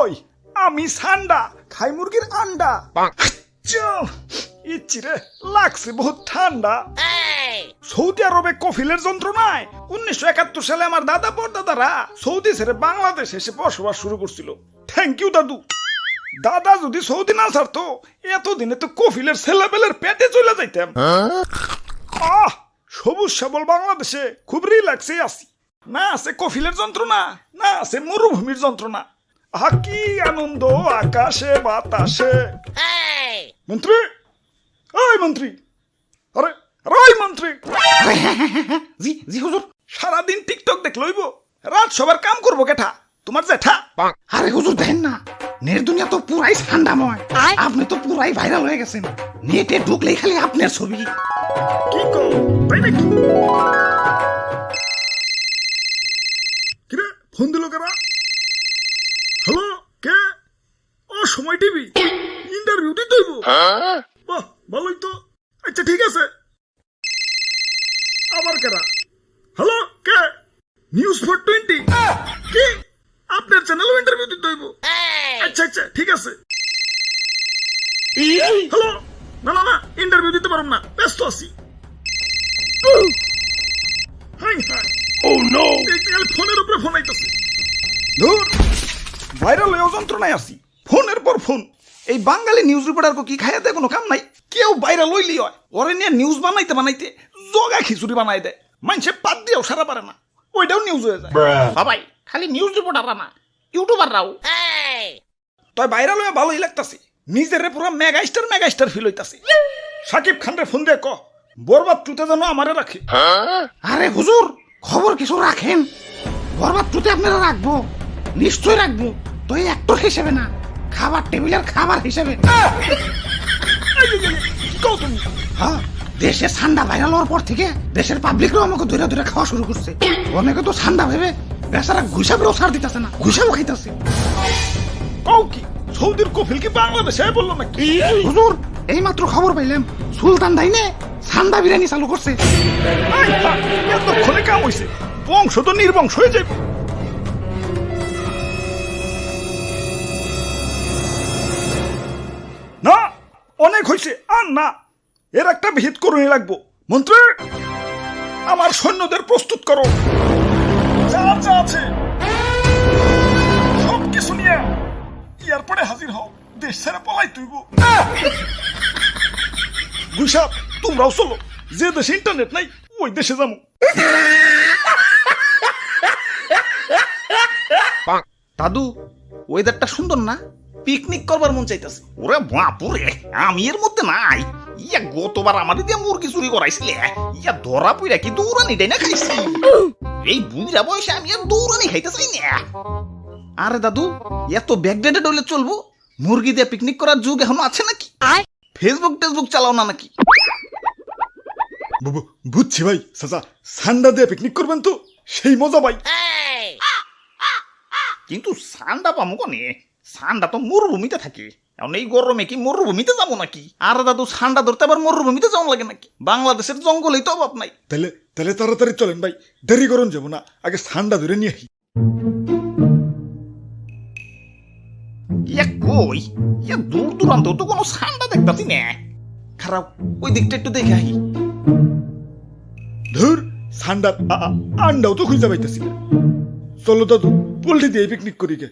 ওই আমি সান্ডা খাই মুরগির আন্ডা। ইচ্ছিরে লাগছে বহুত ঠান্ডা। সৌদি আরবে কফিলের যন্ত্রণায় 1971 সালে আমার দাদা পরদাদারা সৌদি ছেড়ে বাংলাদেশ এসে বসবাস শুরু করছিল। থ্যাংক ইউ দাদু। দাদা যদি সৌদি না ছাড়তো এতদিনে তো কফিলের ছেলেবেলের পেটে চলে যাইতাম। সবুজ শ্যামল বাংলাদেশে খুব রিল্যাক্সে আছি। না আছে কফিলের যন্ত্রণা, না আছে মরুভূমির যন্ত্রণা। কি আনন্দ আকাশে বাতাসে। মন্ত্রী, ওই মন্ত্রী, আরে ওই মন্ত্রী। জি জি হুজুর। সারাদিন টিকটক দেখ লইব, রাত সবার কাম করবো কেঠা? তোমার জ্যাঠা? আরে হুজুর দেখেন না, নেট দুনিয়া তো পুরাই ঠান্ডাময়। আপনি তো পুরাই ভাইরাল হয়ে গেছেন। নেটে ঢুকলেই খালি আপনার ছবি। কি কো তাই নাকি? কিরে ফোন দিল কারা? হ্যালো, কে? ও সময় টিভি ইন্টারভিউ দিতে হইব? বাহ ভালোই তো। আচ্ছা ঠিক আছে। আবার কারা? হ্যালো, কে? নিউজ 420? কি আপনার চ্যানেলও ইন্টারভিউ দিতে হইব? আচ্ছা আচ্ছা ঠিক আছে। হ্যালো, না না না ইন্টারভিউ দিতে পারব না, ব্যস্ত আছি। ফোনের উপরে ফোন আইতাছে। ধুর, ভাইরাল হয়ে যন্ত্রণায় আছি। ফোনের পর ফোন। এই বাঙালি নিউজ রিপোর্টার কি খাইয়াতে কোনো কাম নাই? কেউ ভাইরাল হইলি হয়, ওরে নিয়ে নিউজ বানাইতে বানাইতে জগা খিচুড়ি বানাই দেয়। মানুষে পাত দিয়েও সারা পারে না, ওইটাও নিউজ হয়ে যায়। বাবাই খালি নিউজ রিপোর্টাররা না, ইউটিউবাররাও। তাই ভাইরাল হয়ে ভালোই লাগতাছে। নিজের পুরো মেগাস্টার ফিল হইতাছে। সাকিব খান রে ফোন দিয়ে ক বরবাদ টুতে যেন আমারে রাখে। আরে হুজুর খবর কিছু রাখেন। বরবাদ টুতে আপনারা রাখবো, নিশ্চয় রাখবো। তো এই অ্যাক্টর হিসেবে না, খাবার টেবিলের খাবার হিসেবে। হ্যাঁ, দেশে ঠান্ডা ভাইরাল হওয়ার পর থেকে দেশের পাবলিকরাও আমাকে ধরে ধরে খাওয়া শুরু করছে। অনেকে তো ঠান্ডা ভেবে বেচারা ঘুষাবেও ছাড় দিতেছে না, ঘুষাবও খাইতেছে। কও কি সৌদির কফিল কি বাংলাদেশে বললো নাকি? হুজুর এই মাত্র খবর পাইলাম সুলতান দাইনে ঠান্ডা বিরিয়ানি চালু করছে। এতক্ষণে কাম হইছে, বংশ তো নির্বংশ হয়ে যাবে। না অনেক হয়েছে, আর না, এর একটা ভিত করুনি লাগবো। মন্ত্রী, আমার সৈন্যদের প্রস্তুত করো। যা যা আছে সব কিছু নিয়ে এয়ারপোর্টে হাজির হও। দেশ ছেড়ে পলাই তুইব। গুসাপ, তোমরাও চলো। যে দেশে ইন্টারনেট নাই ওই দেশে যাবো। দাদু ওয়েদারটা সুন্দর না? পিকনিক করবার মন চাইতেছে। ওরে বাপুরে, আমি এর মধ্যে নাই। ইয়া গতবার আমাদের দিয়ে মুরগি চুরি করাইছিলে, ইয়া ধরা পইরা কি দৌড়ানি দেয় না খাইছি। এই বুড়া বয়সে আমি আর দৌড়ানি খাইতে চাই না। আরে দাদু এত ব্যাকডেটেড হলে চলবো? মুরগি দিয়ে পিকনিক করার যুগ এখনো আছে নাকি? ফেসবুক টেসবুক চালাও না নাকি? বুঝছি ভাই, চাচা সান্ডা দিয়ে পিকনিক করবেন তো সেই মজা ভাই। কিন্তু সান্ডা পামো কোনে? সান্ডা তো মরুভূমিতে থাকে। এখন এই গরমে কি মরুভূমিতে যাবো নাকি? আর দাদু সান্ডা ধরতে আবার মরুভূমিতে যাওয়া লাগে নাকি? বাংলাদেশের জঙ্গলেই তো অভাব নাই। তাহলে তাহলে তাড়াতাড়ি চলেন ভাই, দেরি করুন যাবো না, আগে সান্ডা ধরে নিয়ে আসি। ইয়া কই, ইয়া দূর দূরান্ত তো কোনো সান্ডা দেখতাছি না। খারাপ, ওই দিকটা একটু দেখে আহি। ধুর, সান্ডার আন্ডাও তো খুঁজে পাইতেছি না। চলো দাদু পোল্ট্রি দিয়ে পিকনিক করি গে।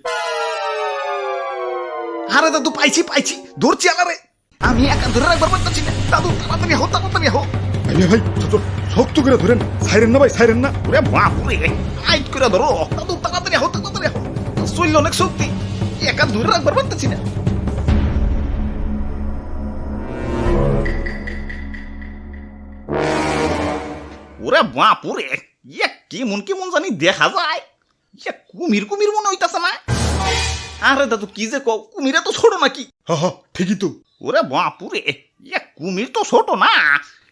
আরে দাদু পাইছি পাইছি, ধরছি আলারে। আমি একা ধরে রাখবার পারতাছি না। দাদু তাড়াতাড়ি হো, তাড়াতাড়ি হো। ভাই ভাই শক্ত করে ধরেন, সাইরেন না ভাই, সাইরেন না। ওরে বাপুরে, আইট করে ধরো। দাদু তাড়াতাড়ি হো, তাড়াতাড়ি হো। শরীর অনেক শক্তি, একা ধরে রাখবার পারতাছি না। ওরে বাপুরে, ইয়া কেমন জানি দেখা যায়। ইয়া কুমির কুমির মনে হইতাছে না? আরে দাদু কি যে কও, কুমিরে তো ছোট নাকি? হ্যাঁ ঠিকই তো। ওরে বাপুরে, ইয়া কুমির তো ছোট না,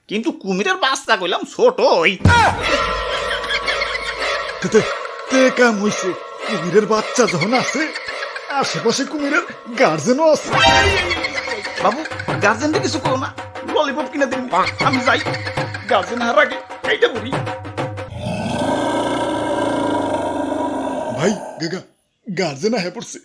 কিন্তু কুমিরের বাচ্চা কইলাম ছোটই। কাম হইছে, কুমিরের বাচ্চা যখন আছে আশেপাশে কুমিরের গার্জেনও আছে। বাবু গার্জেনটা কিছু করো না, ললিপপ কিনে দিন, আমি যাই। গার্জেন হার আগে এইটা বলি। ভাই গার্জেন হ্যাঁ পড়ছে।